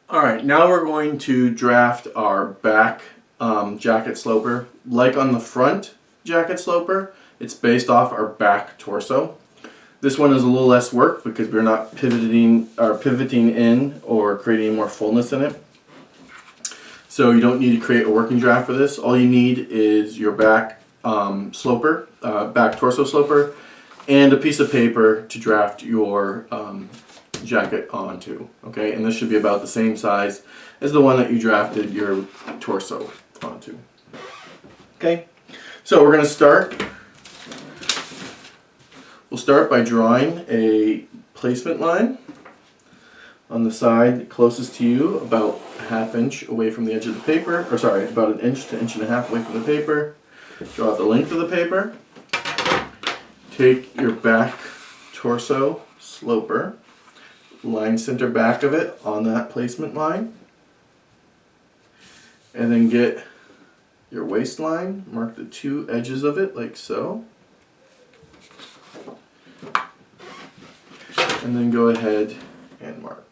Alright, now we're going to draft our back jacket sloper. Like on the front jacket sloper, it's based off our back torso. This one is a little less work because we're not pivoting in or creating more fullness in it. So you don't need to create a working draft for this. All you need is your back sloper, back torso sloper, and a piece of paper to draft your jacket onto. Okay, and this should be about the same size as the one that you drafted your torso onto. Okay, so we're going to start. We'll start by drawing a placement line on the side closest to you, about a ½ inch away from the edge of the paper, or sorry, about an inch to inch and a half away from the paper. Draw out the length of the paper. Take your back torso sloper, line center back of it on that placement line, and then get your waistline, mark the two edges of it like so, and then go ahead and mark.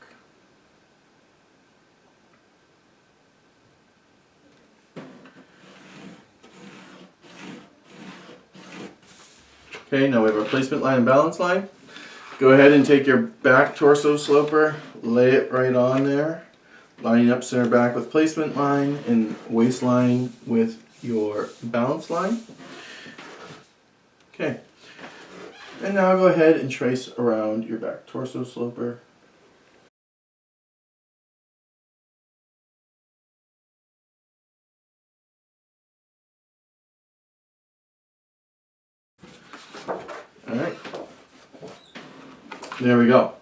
Okay, now we have our placement line and balance line. Go ahead and take your back torso sloper, lay it right on there, lining up center back with placement line and waistline with your balance line. Okay, and now go ahead and trace around your back torso sloper. Alright, there we go.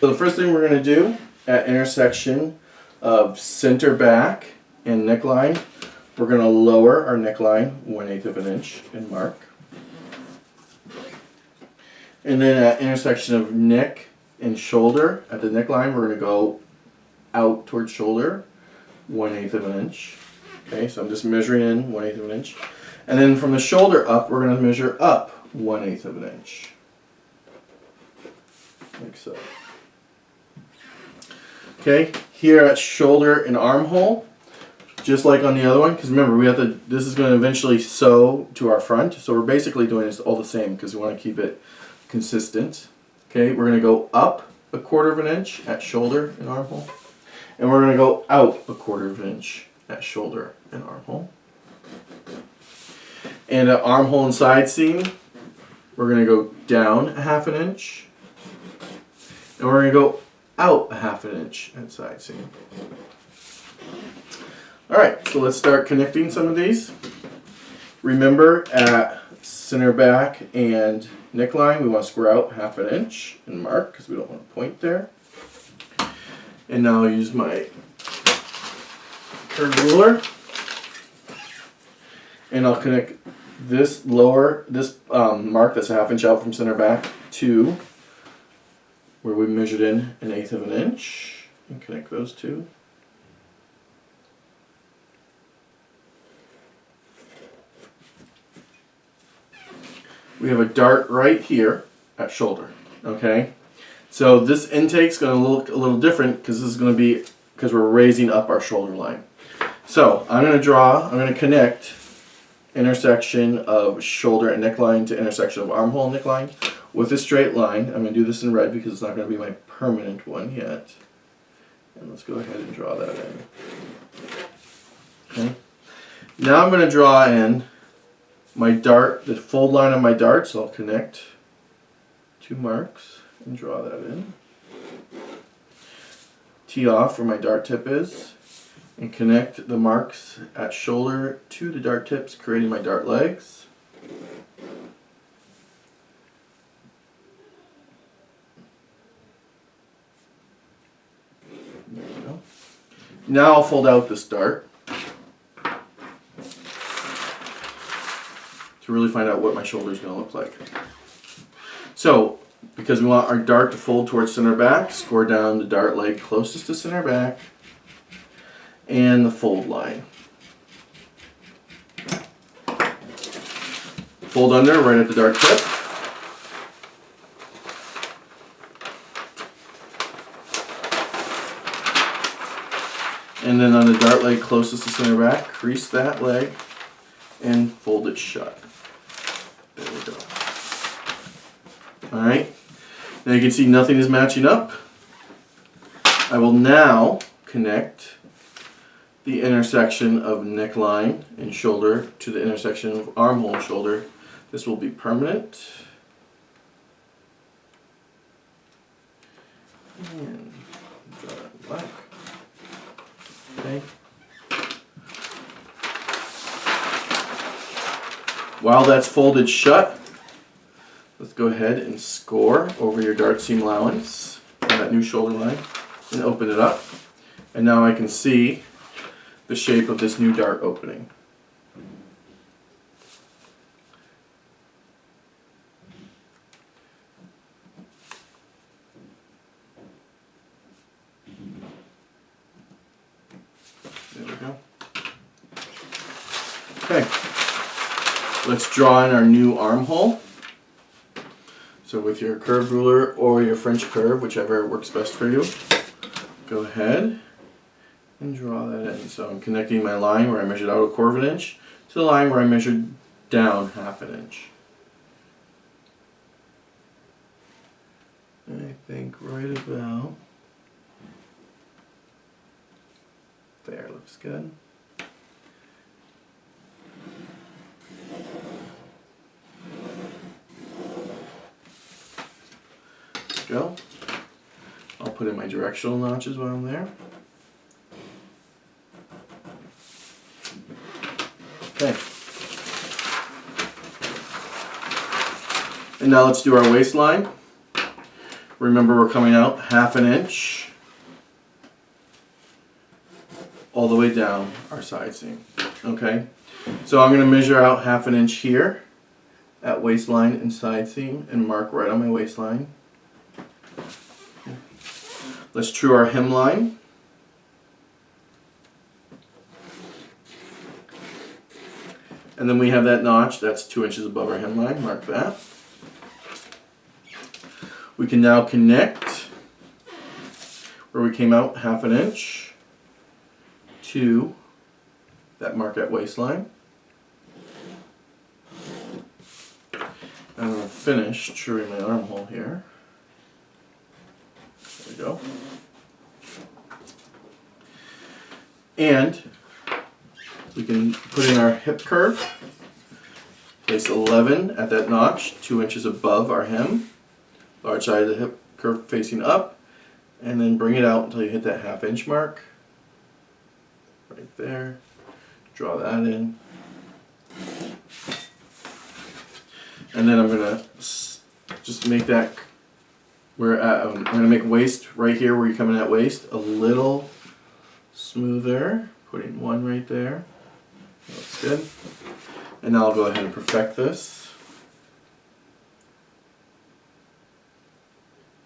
So the first thing we're going to do at intersection of center back and neckline, we're going to lower our neckline 1/8 of an inch and mark. And then at intersection of neck and shoulder, at the neckline, we're going to go out towards shoulder 1/8 of an inch. Okay, so I'm just measuring in 1/8 of an inch. And then from the shoulder up, we're going to measure up 1/8 of an inch. Like so. Okay, here at shoulder and armhole, just like on the other one, because remember, this is going to eventually sew to our front, so we're basically doing this all the same because we want to keep it consistent. Okay, we're going to go up 1/4 of an inch at shoulder and armhole, and we're going to go out 1/4 of an inch at shoulder and armhole. And at armhole and side seam, we're going to go down 1/2 inch, and we're going to go out 1/2 inch at side seam. Alright, so let's start connecting some of these. Remember, at center back and neckline, we want to square out 1/2 inch and mark because we don't want to point there. And now I'll use my curved ruler, and I'll connect this mark that's 1/2 inch out from center back to where we measured in 1/8 of an inch, and connect those two. We have a dart right here at shoulder. Okay, so this intake's going to look a little different because this is going to be because we're raising up our shoulder line. So I'm going to connect intersection of shoulder and neckline to intersection of armhole and neckline with a straight line. I'm going to do this in red because it's not going to be my permanent one yet. And let's go ahead and draw that in. Okay. Now I'm going to draw in my dart, the fold line on my dart, so I'll connect two marks and draw that in. Tee off where my dart tip is, and connect the marks at shoulder to the dart tips, creating my dart legs. There we go. Now I'll fold out this dart to really find out what my shoulder is going to look like. So, because we want our dart to fold towards center back, score down the dart leg closest to center back and the fold line. Fold under right at the dart tip. And then on the dart leg closest to center back, crease that leg and fold it shut. There we go. Alright, now you can see nothing is matching up. I will now connect the intersection of neckline and shoulder to the intersection of armhole and shoulder. This will be permanent. And draw that black. Okay. While that's folded shut, let's go ahead and score over your dart seam allowance on that new shoulder line and open it up. And now I can see the shape of this new dart opening. There we go. Okay, let's draw in our new armhole. So with your curved ruler or your French curve, whichever works best for you, go ahead and draw that in. So I'm connecting my line where I measured out 1/4 inch to the line where I measured down 1/2 inch. I think right about there looks good. Go. I'll put in my directional notches while I'm there. Okay. And now let's do our waistline. Remember, we're coming out 1/2 inch all the way down our side seam. Okay? So I'm going to measure out 1/2 inch here at waistline and side seam and mark right on my waistline. Let's true our hemline. And then we have that notch, that's 2 inches above our hemline, mark that. We can now connect where we came out 1/2 inch to that mark at waistline. I'm going to finish truing my armhole here. There we go. And we can put in our hip curve. Place 11 at that notch, 2 inches above our hem. Large side of the hip curve facing up. And then bring it out until you hit that 1/2 inch mark. Right there. Draw that in. And then I'm going to just make that where I'm going to make waist right here where you're coming at waist a little smoother. Putting one right there. That looks good. And now I'll go ahead and perfect this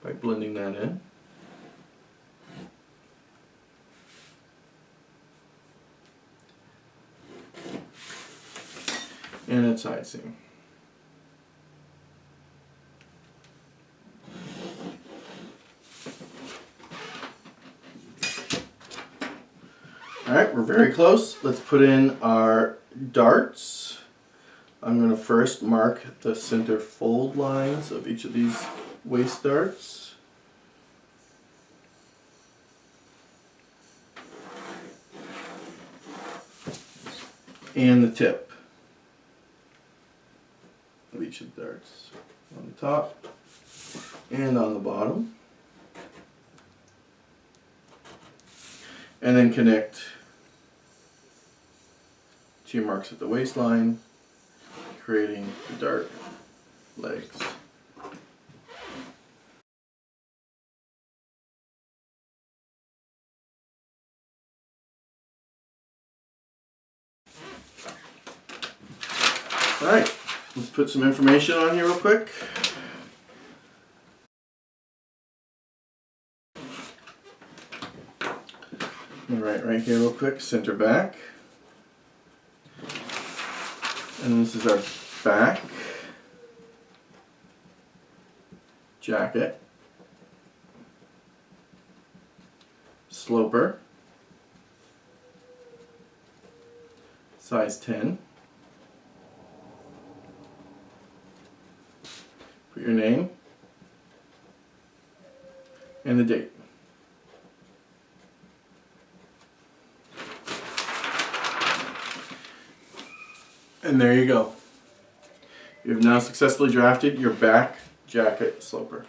by blending that in. And a side seam. Alright, we're very close. Let's put in our darts. I'm going to first mark the center fold lines of each of these waist darts. And the tip of each of the darts on the top and on the bottom. And then connect to your marks at the waistline, creating the dart legs. Alright, let's put some information on here real quick. Alright, right here real quick, center back. And this is our back jacket, sloper, size 10. Put your name and the date. And there you go. You have now successfully drafted your back jacket sloper.